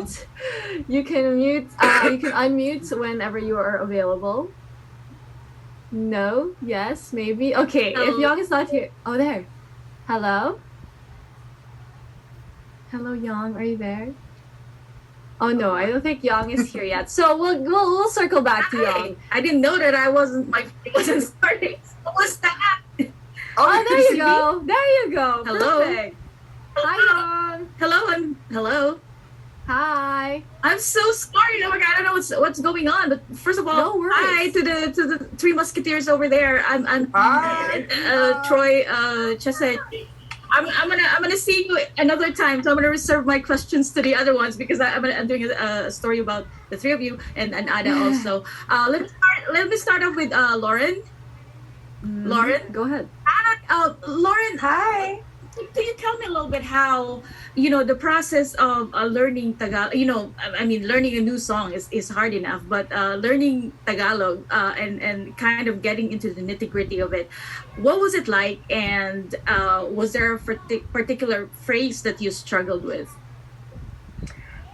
unmute. You can mute. You can unmute whenever you are available. No. Yes. Maybe. Okay. If Young is not here. Oh, there. Hello. Hello, Young. Are you there? Oh no, I don't think Young is here yet. So we'll circle back to Young. I didn't know that it wasn't starting. What was that? Oh, there you go. There you go. Hello. Perfect. Hi, Young. Hello. Hi. I'm so sorry. Oh my God, I don't know what's going on. But first of all, No worries. hi to the three musketeers over there. I'm Troy, Chesa. I'm gonna see you another time. So I'm gonna reserve my questions to the other ones because I'm doing a story about the three of you and Ada also. Let me start off with Loren. Loren, go ahead. Loren, hi. Can you tell me a little bit how, the process of learning Tagalog, learning a new song is hard enough, but learning Tagalog and kind of getting into the nitty gritty of it, what was it like? And was there a particular phrase that you struggled with?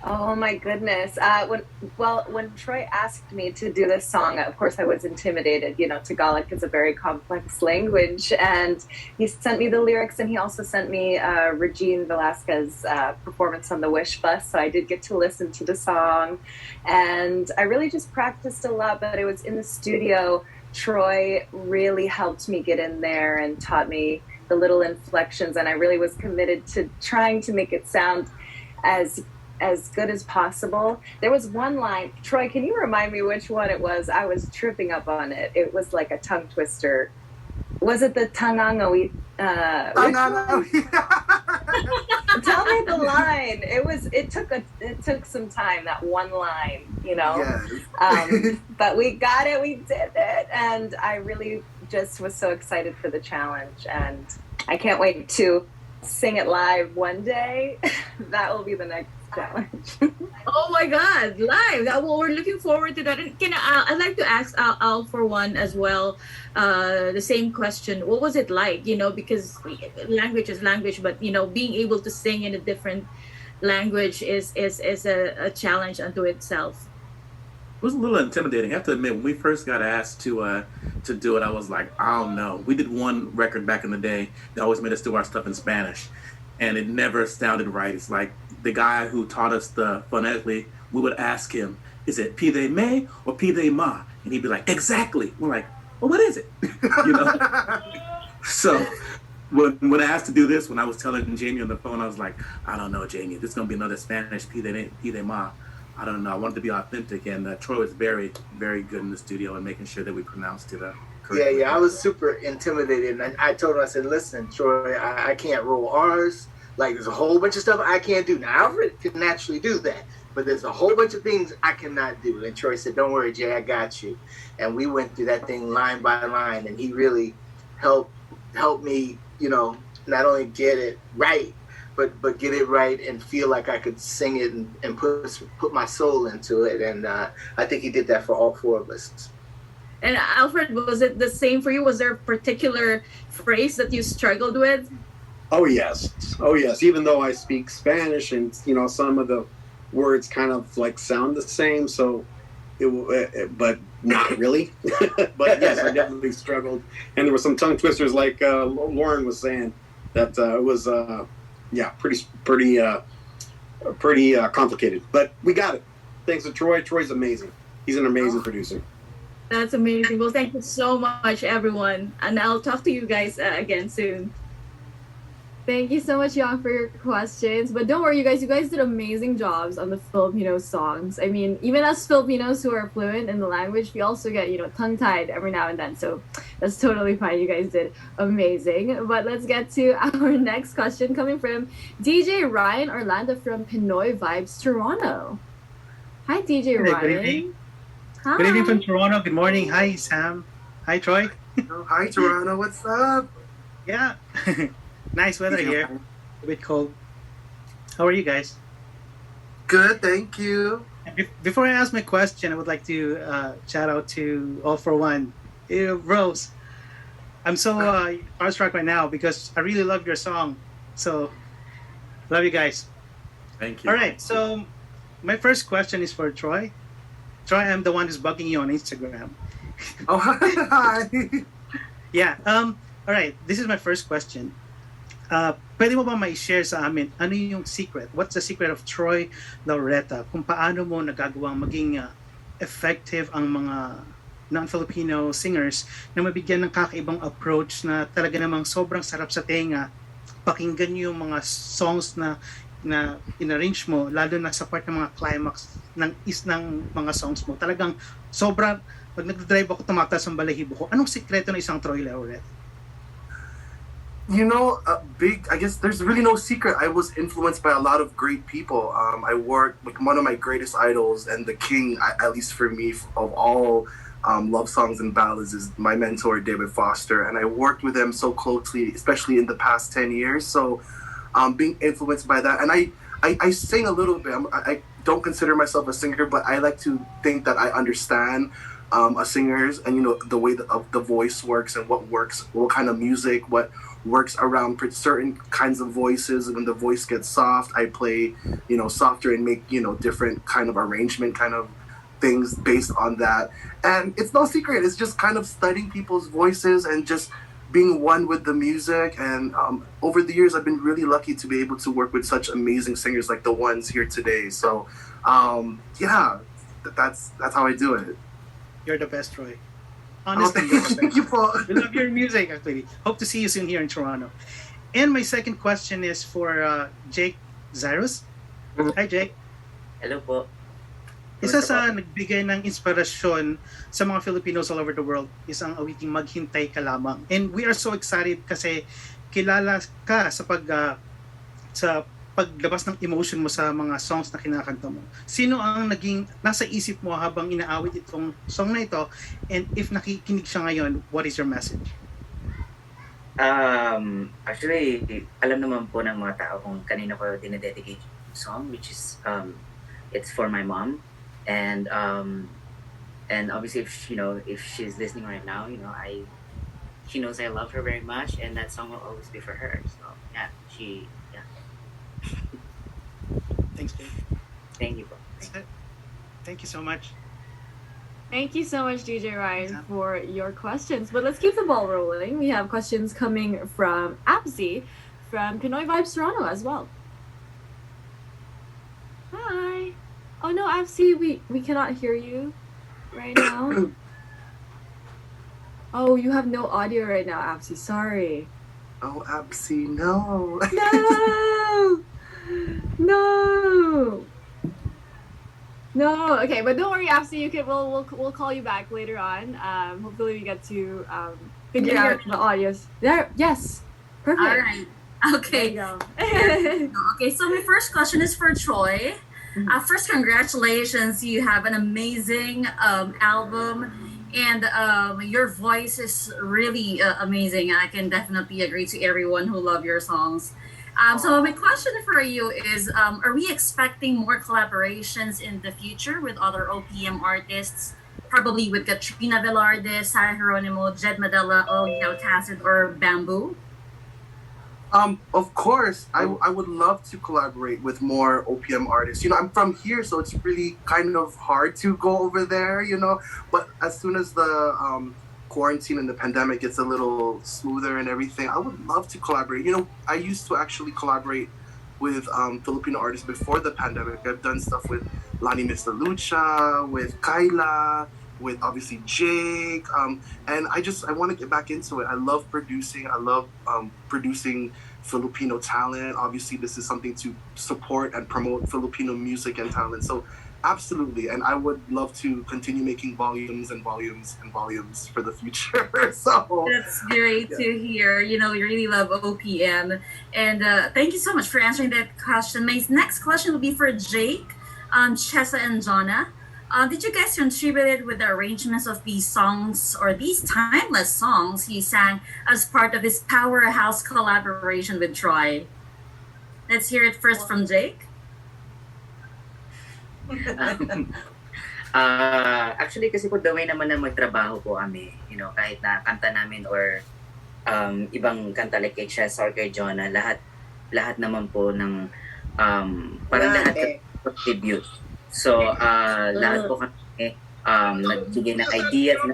Oh my goodness. When Troy asked me to do this song, of course I was intimidated. Tagalog is a very complex language, and he sent me the lyrics, and he also sent me Regine Velasquez performance on the Wish Bus. So I did get to listen to the song, and I really just practiced a lot, but it was in the studio. Troy really helped me get in there and taught me the little inflections, and I really was committed to trying to make it sound as good as possible. There was one line, Troy, can you remind me which one it was? I was tripping up on it. It was like a tongue twister. Was it the tangangawi? Tell me the line. It took some time, that one line, Yes. But we got it, we did it, and I really just was so excited for the challenge, and I can't wait to sing it live one day. That will be the next challenge. Oh my God, live! Well, we're looking forward to that. And I'd like to ask Al for one as well. The same question. What was it like? Because language is language, but being able to sing in a different language is a challenge unto itself. It was a little intimidating. I have to admit, when we first got asked to do it, I was like, I don't know. We did one record back in the day. They always made us do our stuff in Spanish, and it never sounded right. It's like the guy who taught us the phonetically, we would ask him, is it pide me or pide ma? And he'd be like, exactly. We're like, well, what is it? So when I asked to do this, when I was telling Jamie on the phone, I was like, I don't know, Jamie, this is going to be another Spanish pide ma. I don't know. I wanted to be authentic, and Troy was very, very good in the studio and making sure that we pronounced it correctly. Yeah. I was super intimidated, and I told him, I said, listen, Troy, I can't roll R's. Like, there's a whole bunch of stuff I can't do. Now, Alfred can naturally do that, but there's a whole bunch of things I cannot do. And Troy said, don't worry, Jay, I got you. And we went through that thing line by line, and he really helped me, not only get it right, but get it right and feel like I could sing it and put my soul into it. And I think he did that for all four of us. And Alfred, was it the same for you? Was there a particular phrase that you struggled with? Oh yes. Even though I speak Spanish, and some of the words kind of like sound the same, so but not really. But yes, I definitely struggled, and there were some tongue twisters, like Loren was saying, that it was pretty complicated. But we got it. Thanks to Troy. Troy's amazing. He's an amazing producer. That's amazing. Well, thank you so much, everyone, and I'll talk to you guys again soon. Thank you so much, Young, for your questions. But don't worry, you guys did amazing jobs on the Filipino songs. I mean, even as Filipinos who are fluent in the language, we also get, tongue-tied every now and then. So that's totally fine. You guys did amazing. But let's get to our next question, coming from DJ Ryan Orlando from Pinoy Vibes, Toronto. Hi, DJ Ryan. Good evening. Hi. Good evening from Toronto. Good morning. Hi, Sam. Hi, Troy. Hi, Toronto. What's up? Yeah. Nice weather here. A bit cold. How are you guys? Good, thank you. Before I ask my question, I would like to shout out to All for One. Rose, I'm so starstruck right now because I really love your song. So, love you guys. Thank you. All right, so My first question is for Troy. Troy, I'm the one who's bugging you on Instagram. Oh, hi. Yeah. All right. This is my first question. Pwede mo ba mai-share sa amin ano yung secret? What's the secret of Troy Laureta? Kung paano mo nagagawang maging effective ang mga non-Filipino singers na mabigyan ng kakaibang approach na talaga namang sobrang sarap sa tenga. Pakinggan yung mga songs na in-arrange mo, lalo na sa part ng mga climax ng mga songs mo. Talagang sobrang, pag nag-drive ako, tumataas ang balahibo ko. Anong sikreto ng isang Troy Laureta? You know, I guess there's really no secret. I was influenced by a lot of great people. I worked with one of my greatest idols and the king, at least for me, of all love songs and ballads is my mentor, David Foster. And I worked with him so closely, especially in the past 10 years. So being influenced by that. And I sing a little bit. I don't consider myself a singer, but I like to think that I understand a singer's and, you know, the way of the voice works and what kind of music, what works around certain kinds of voices. When the voice gets soft, I play, you know, softer and make, you know, different kind of arrangement kind of things based on that. And it's no secret. It's just kind of studying people's voices and just being one with the music. And over the years, I've been really lucky to be able to work with such amazing singers like the ones here today. So, yeah, that's how I do it. You're the best, Troy. Honestly, you're the best. Thank you, Paul. We love your music, actually. Hope to see you soon here in Toronto. And my second question is for Jake Zyrus. Hi, Jake. Hello po. Isa sa nagbigay ng inspirasyon sa mga Filipinos all over the world is ang awiting Maghintay Ka Lamang. And we are so excited kasi kilala ka sa paglabas ng emotion mo sa mga songs na kinakanta mo. Sino ang naging nasa isip mo habang inaawit itong song na ito? And if nakikinig siya ngayon, what is your message? Actually, alam naman po ng mga tao kung kanina ko dinededicate yung song, which is it's for my mom. And obviously, if she's listening right now, she knows I love her very much, and that song will always be for her. So yeah. Thanks, Jake. Thank you. Thank you so much. Thank you so much, DJ Ryan, for your questions. But let's keep the ball rolling. We have questions coming from Abzi from Pinoy Vibes Toronto as well. Hi. Oh no, Abzi, we cannot hear you right now. Oh, you have no audio right now, Abzi. Sorry. Oh, Absi, no. No. Okay, but don't worry, Absi. We'll call you back later on. Hopefully we get to figure out the audios. There. Yes. Perfect. All right. Okay. There you go. Okay. So my first question is for Troy. First, congratulations! You have an amazing album, and your voice is really amazing. I can definitely agree to everyone who love your songs. So my question for you is, are we expecting more collaborations in the future with other OPM artists? Probably with Katrina Velarde, Sarah Geronimo, Jed Madela, Ogil Tacit, or Bamboo? Of course, I would love to collaborate with more OPM artists. I'm from here, so it's really kind of hard to go over there, But as soon as the quarantine and the pandemic gets a little smoother and everything, I would love to collaborate. I used to actually collaborate with Filipino artists before the pandemic. I've done stuff with Lani Mista Lucha, with Kyla, with obviously Jake, and I want to get back into it. I love producing. I love producing Filipino talent. Obviously, this is something to support and promote Filipino music and talent. So absolutely, and I would love to continue making volumes and volumes and volumes for the future. So that's great to hear. You really love OPM, and thank you so much for answering that question. My next question will be for Jake, Chessa, and Jonna. Did you guys contribute with the arrangements of these songs or these timeless songs he sang as part of his powerhouse collaboration with Troy? Let's hear it first from Jake. Actually, kasi po the way naman na magtrabaho po kami, kahit na kanta namin or ibang kanta like kay Chess or kay Jonah, lahat naman po ng parang lahat contribute. So, lahat po kami nagbigay ng ideas, we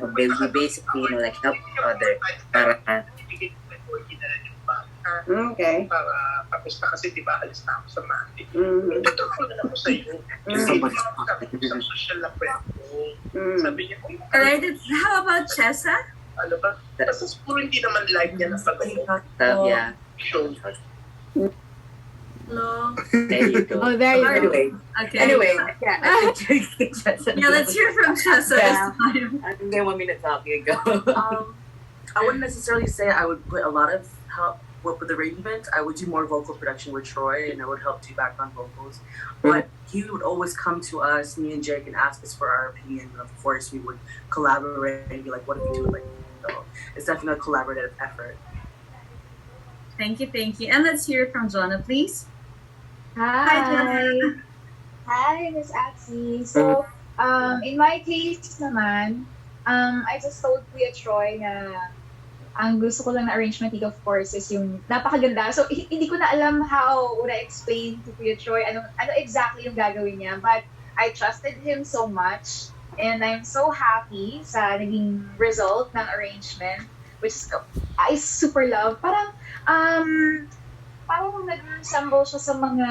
basically, like, help each other para Okay. Tapos na kasi di ba alis na ako sa Mati. Mm. Ito ko na ako sa iyo. Somebody's Sa social na friend ko. Sabi niya, Alright, how about Chessa? ano ba? Tapos puro hindi naman live niya na pag-ano. yeah. Show. Hello. There you go. Oh, there you go. Anyway, Okay. anyway, yeah. I think Yeah, let's hear from Chessa this time. And then 1 minute talking ago. I wouldn't necessarily say I would put a lot of help with the arrangement. I would do more vocal production with Troy, and I would help do background vocals. But he would always come to us, me and Jake, and ask us for our opinion. And of course, we would collaborate and be like, "What if we do it like this?" So it's definitely a collaborative effort. Thank you, thank you. And let's hear it from Jonna, please. Hi. Hi, Miss Axie. So, in my case naman, I just told Kuya Troy na ang gusto ko lang na arrangement of course is yung napakaganda. So, hindi ko na alam how would I explain to Kuya Troy ano exactly yung gagawin niya. But I trusted him so much and I'm so happy sa naging result ng arrangement, which I super love. Parang nag-resemble siya sa mga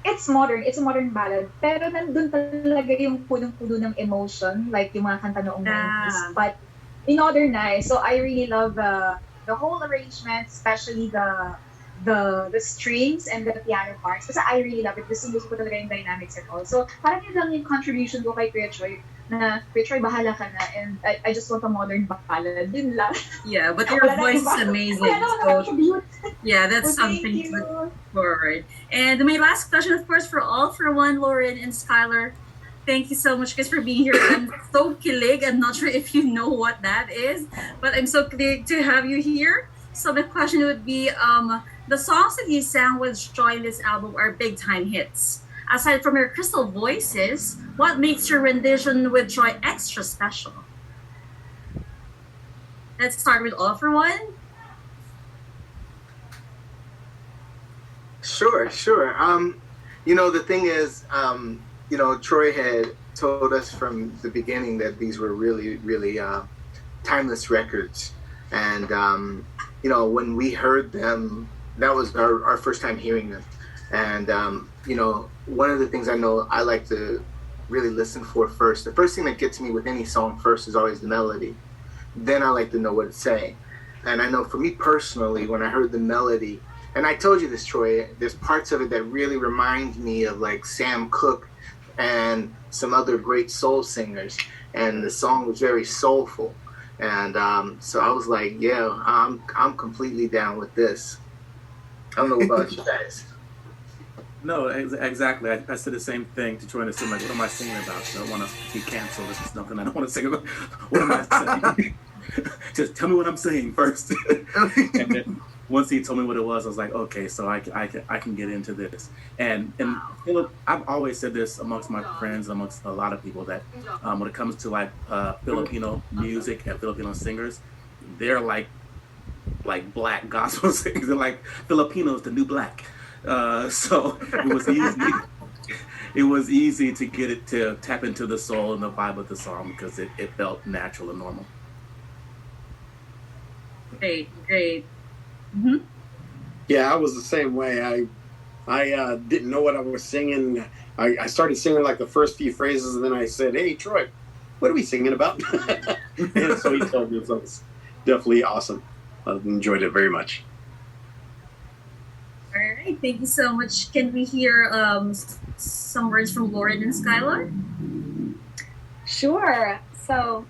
it's a modern ballad, pero nandun talaga yung punong-puno ng emotion, like yung mga kanta noong 90s, but modernized. So I really love the whole arrangement, especially the strings and the piano parts. Kasi I really love it. Gusto ko talaga yung dynamics and all. So parang yun lang yung contribution ko kay Kuya Troy, na Kuya Troy, bahala ka na, and I just want a modern ballad. Yun lang. Yeah, but your voice is amazing. So, yeah, that's something to look forward. And my last question, of course, for all for one, Loren and Skylar. Thank you so much, guys, for being here. I'm so kilig. I'm not sure if you know what that is, but I'm so kilig to have you here. So the question would be, the songs that you sang with Troy in this album are big time hits. Aside from your crystal voices, what makes your rendition with Troy extra special? Let's start with All for One. Sure. The thing is, Troy had told us from the beginning that these were really, really timeless records. And, when we heard them, that was our first time hearing them. And, one of the things I know I like to really listen for first, the first thing that gets me with any song first is always the melody. Then I like to know what it's saying. And I know for me personally, when I heard the melody, and I told you this, Troy, there's parts of it that really remind me of like Sam Cooke and some other great soul singers. And the song was very soulful. And so I was like, yeah, I'm completely down with this. I don't know about you guys. No, exactly. I said the same thing to Troy and said, like, what am I singing about? So I don't want to be canceled. This is nothing I don't want to sing about. What am I saying? Just tell me what I'm saying first. And then once he told me what it was, I was like, okay, so I can get into this. And Philip, I've always said this amongst my friends, amongst a lot of people, that when it comes to like Filipino music and Filipino singers, they're like black gospel singers. They're like Filipinos, the new black. So it was easy. It was easy to get it to tap into the soul and the vibe of the song because it felt natural and normal. Great. Mm-hmm. Yeah, I was the same way. I didn't know what I was singing. I started singing like the first few phrases, and then I said, "Hey, Troy, what are we singing about?" And so he told me. So it was definitely awesome. I enjoyed it very much. All right, thank you so much. Can we hear some words from Loren and Skylar? Sure. So,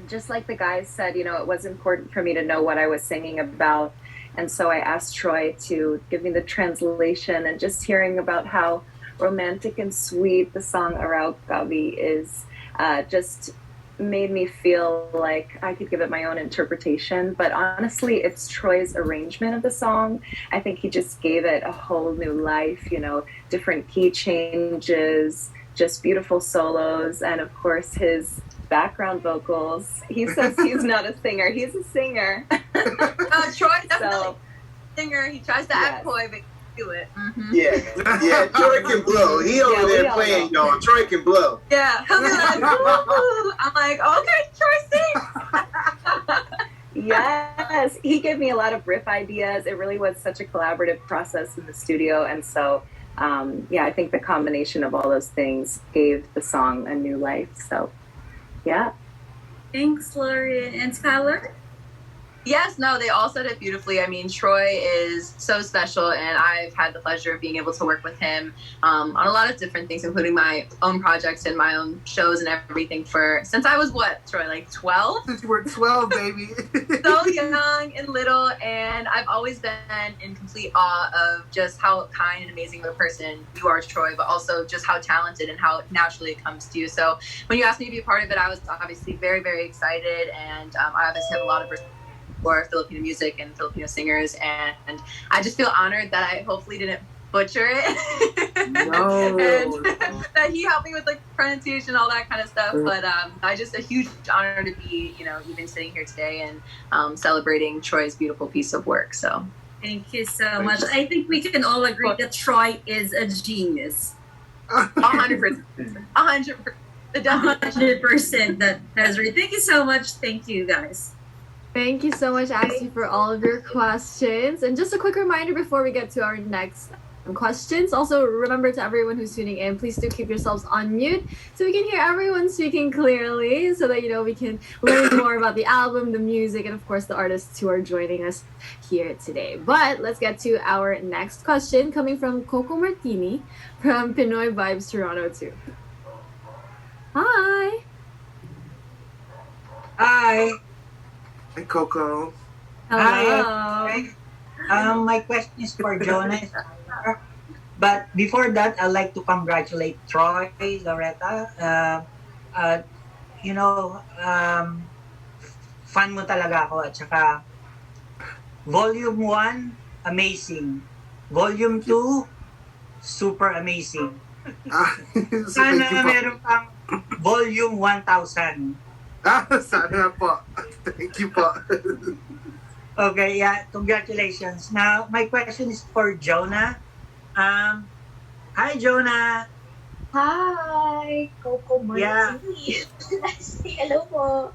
just like the guys said, it was important for me to know what I was singing about. And so I asked Troy to give me the translation, and just hearing about how romantic and sweet the song Araw Gabi is just made me feel like I could give it my own interpretation. But honestly, it's Troy's arrangement of the song. I think he just gave it a whole new life, different key changes, just beautiful solos, and of course his background vocals. He says he's not a singer, he's a singer. Troy definitely a singer. He tries to act coy, but feel it. Yeah. Troy can blow. He over there playing, y'all. Troy can blow. Yeah, he'll be like, "Woo." I'm like, okay, Troy, sing. Yes, he gave me a lot of riff ideas. It really was such a collaborative process in the studio. And so, I think the combination of all those things gave the song a new life. So, yeah. Thanks, Loren. And Skylar? Yes, no, they all said it beautifully. I mean, Troy is so special, and I've had the pleasure of being able to work with him on a lot of different things, including my own projects and my own shows and everything since I was Troy, like 12? Since you were 12, baby. So young and little, and I've always been in complete awe of just how kind and amazing of a person you are, Troy, but also just how talented and how naturally it comes to you. So when you asked me to be a part of it, I was obviously very, very excited, and I obviously have a lot of respect for Filipino music and Filipino singers, and I just feel honored that I hopefully didn't butcher it. No. And that he helped me with like pronunciation, all that kind of stuff. But I just a huge honor to be, even sitting here today and celebrating Troy's beautiful piece of work. So thank you so much. I think we can all agree that Troy is a genius. 100%. 100%. The 100% that has right. Thank you so much. Thank you, guys. Thank you so much, Ashley, for all of your questions. And just a quick reminder before we get to our next questions. Also, remember to everyone who's tuning in, please do keep yourselves on mute so we can hear everyone speaking clearly so that, we can learn more about the album, the music, and of course, the artists who are joining us here today. But let's get to our next question coming from Coco Martini from Pinoy Vibes Toronto 2. Hi. Hi. Hey, Coco. Hello. Hi. My question is for Jonas. But before that, I'd like to congratulate Troy, Loretta. Fan mo talaga ako. At saka, Volume 1, amazing. Volume 2, super amazing. Sana meron pang Volume 1000. Sana po. Thank you po. Okay, yeah, congratulations. Now, my question is for Jonah. Hi, Jonah. Hi, Coco Martini. Yeah. Hello po.